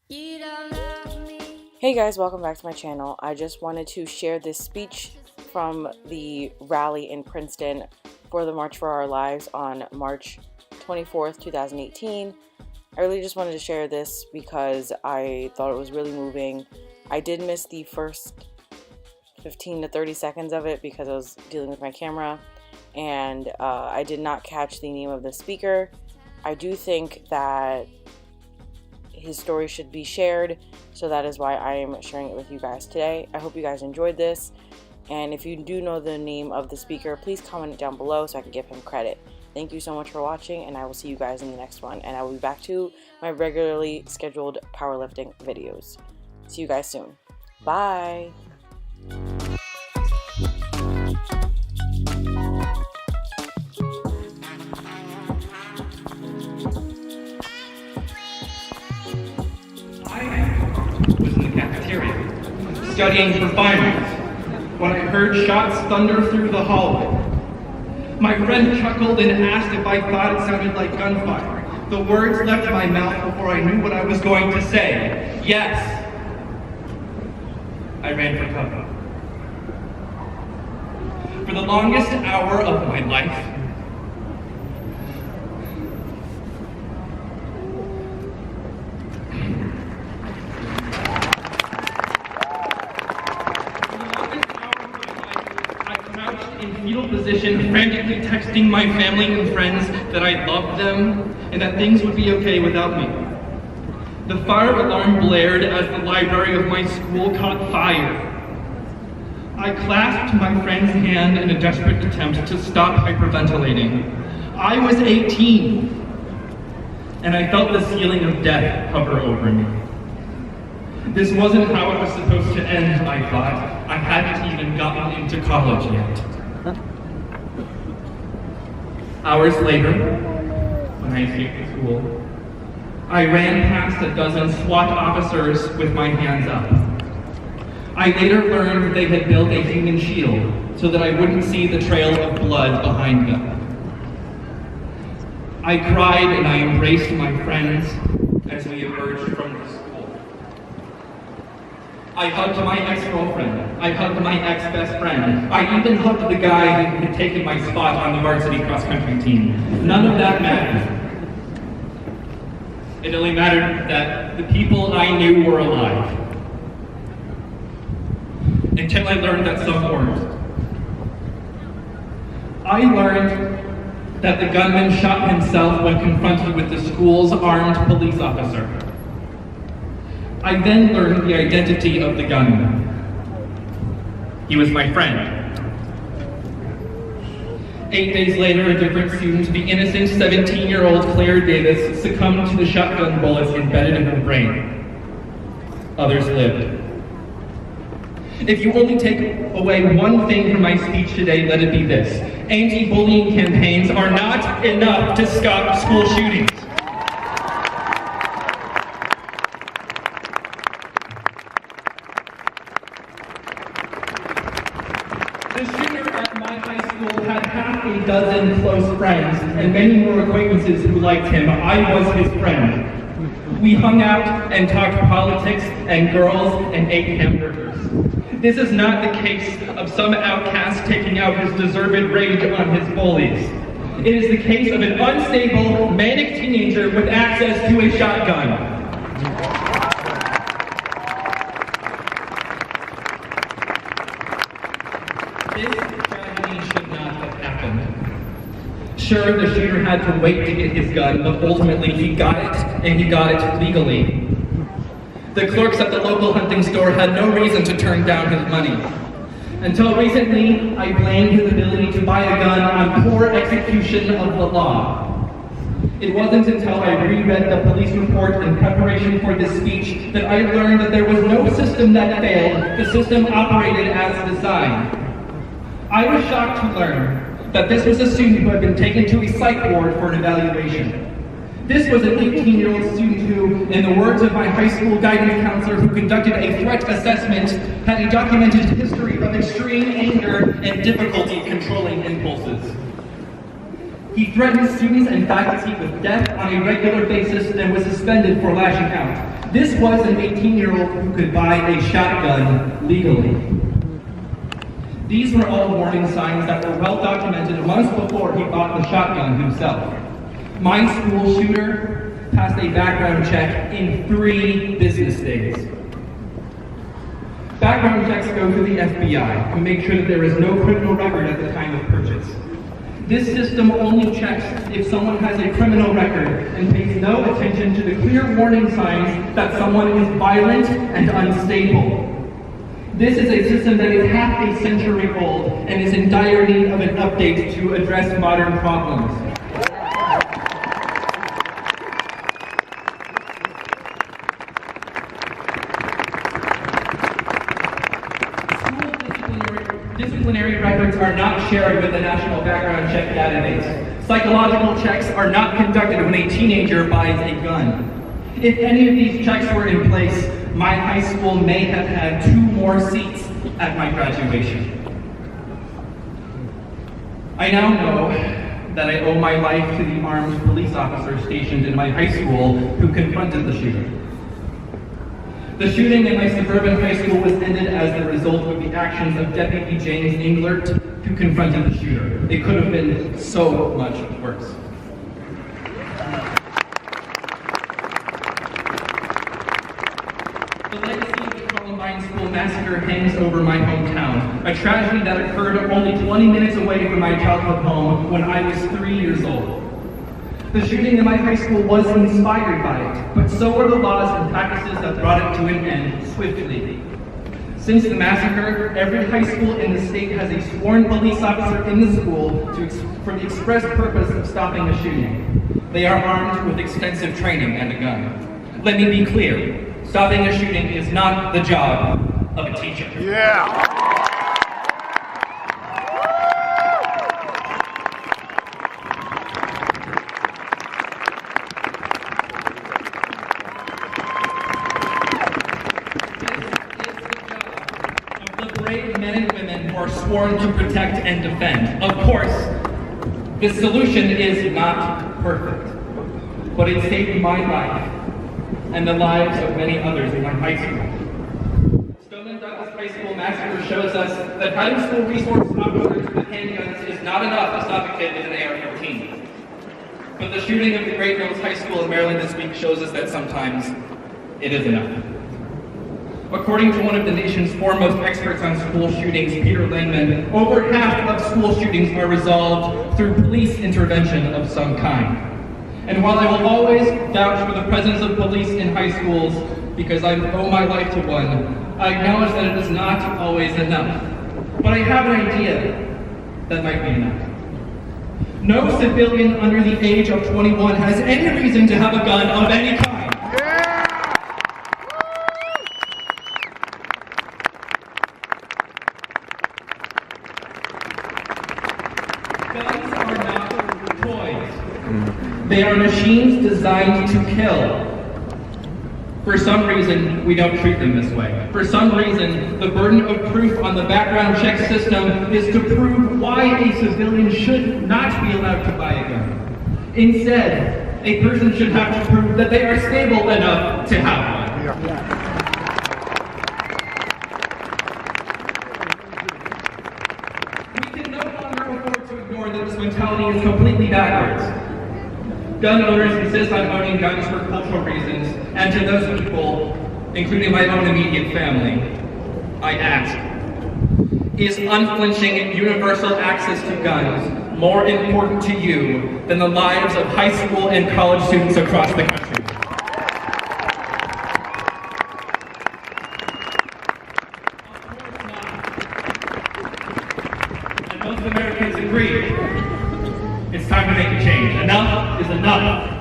Hey guys, welcome back to my channel. I just wanted to share this speech from the rally in Princeton for the March for Our Lives on March 24th, 2018. I really just wanted to share this because I thought it was really moving. I did miss the first 15 to 30 seconds of it because I was dealing with my camera, and I did not catch the name of the speaker. I do think that his story should be shared, so that is why I am sharing it with you guys today. I hope you guys enjoyed this, and if you do know the name of the speaker, please comment it down below so I can give him credit. Thank you so much for watching, and I will see you guys in the next one, and I will be back to my regularly scheduled powerlifting videos. See you guys soon. Bye! Studying for finals, when I heard shots thunder through the hallway. My friend chuckled and asked if I thought it sounded like gunfire. The words left my mouth before I knew what I was going to say. Yes, I ran for cover. For the longest hour of my life, in fetal position, frantically texting my family and friends that I loved them and that things would be okay without me. The fire alarm blared as the library of my school caught fire. I clasped my friend's hand in a desperate attempt to stop hyperventilating. I was 18, and I felt the ceiling of death hover over me. This wasn't how it was supposed to end, I thought. I hadn't even gotten into college yet. Hours later, when I escaped school, I ran past a dozen SWAT officers with my hands up. I later learned they had built a human shield so that I wouldn't see the trail of blood behind them. I cried and I embraced my friends as we emerged from the school. I hugged my ex-girlfriend. I hugged my ex-best friend. I even hugged the guy who had taken my spot on the varsity cross-country team. None of that mattered. It only mattered that the people I knew were alive. Until I learned that some weren't. I learned that the gunman shot himself when confronted with the school's armed police officer. I then learned the identity of the gunman. He was my friend. 8 days later, a different student, the innocent 17-year-old Claire Davis, succumbed to the shotgun bullets embedded in her brain. Others lived. If you only take away one thing from my speech today, let it be this. Anti-bullying campaigns are not enough to stop school shootings. The shooter at my high school had half a dozen close friends and many more acquaintances who liked him. I was his friend. We hung out and talked politics and girls and ate hamburgers. This is not the case of some outcast taking out his deserved rage on his bullies. It is the case of an unstable, manic teenager with access to a shotgun. This tragedy should not have happened. Sure, the shooter had to wait to get his gun, but ultimately he got it, and he got it legally. The clerks at the local hunting store had no reason to turn down his money. Until recently, I blamed his ability to buy a gun on poor execution of the law. It wasn't until I reread the police report in preparation for this speech that I learned that there was no system that failed. The system operated as designed. I was shocked to learn that this was a student who had been taken to a psych ward for an evaluation. This was an 18-year-old student who, in the words of my high school guidance counselor who conducted a threat assessment, had a documented history of extreme anger and difficulty controlling impulses. He threatened students and faculty with death on a regular basis and was suspended for lashing out. This was an 18-year-old who could buy a shotgun legally. These were all warning signs that were well documented months before he bought the shotgun himself. My school shooter passed a background check in 3 business days. Background checks go to the FBI to make sure that there is no criminal record at the time of purchase. This system only checks if someone has a criminal record and pays no attention to the clear warning signs that someone is violent and unstable. This is a system that is half a century old and is in dire need of an update to address modern problems. Disciplinary records are not shared with the National Background Check Database. Psychological checks are not conducted when a teenager buys a gun. If any of these checks were in place, my high school may have had 2 more seats at my graduation. I now know that I owe my life to the armed police officer stationed in my high school who confronted the shooter. The shooting in my suburban high school was ended as the result of the actions of Deputy James Englert, who confronted the shooter. It could have been so much worse. The legacy of the Columbine School Massacre hangs over my hometown, a tragedy that occurred only 20 minutes away from my childhood home when I was 3 years old. The shooting in my high school was inspired by it, but so were the laws and practices that brought it to an end swiftly. Since the massacre, every high school in the state has a sworn police officer in the school for the express purpose of stopping the shooting. They are armed with extensive training and a gun. Let me be clear, stopping a shooting is not the job of a teacher. Yeah! Brave men and women who are sworn to protect and defend. Of course, this solution is not perfect, but it saved my life and the lives of many others in my high school. Stoneman Douglas High School Massacre shows us that having school resource officers with handguns is not enough to stop a kid with an AR-15. But the shooting of the Great Mills High School in Maryland this week shows us that sometimes it is enough. According to one of the nation's foremost experts on school shootings, Peter Langman, over half of school shootings are resolved through police intervention of some kind. And while I will always vouch for the presence of police in high schools because I owe my life to one, I acknowledge that it is not always enough. But I have an idea that might be enough. No civilian under the age of 21 has any reason to have a gun of any kind. Guns are not toys. They are machines designed to kill. For some reason, we don't treat them this way. For some reason, the burden of proof on the background check system is to prove why a civilian should not be allowed to buy a gun. Instead, a person should have to prove that they are stable enough to have one. We can no longer afford to ignore that this mentality is completely backwards. Gun owners insist on owning guns for cultural reasons, and to those people, including my own immediate family, I ask, is unflinching universal access to guns more important to you than the lives of high school and college students across the country? And most Americans agree. It's time to make a change. Enough is enough.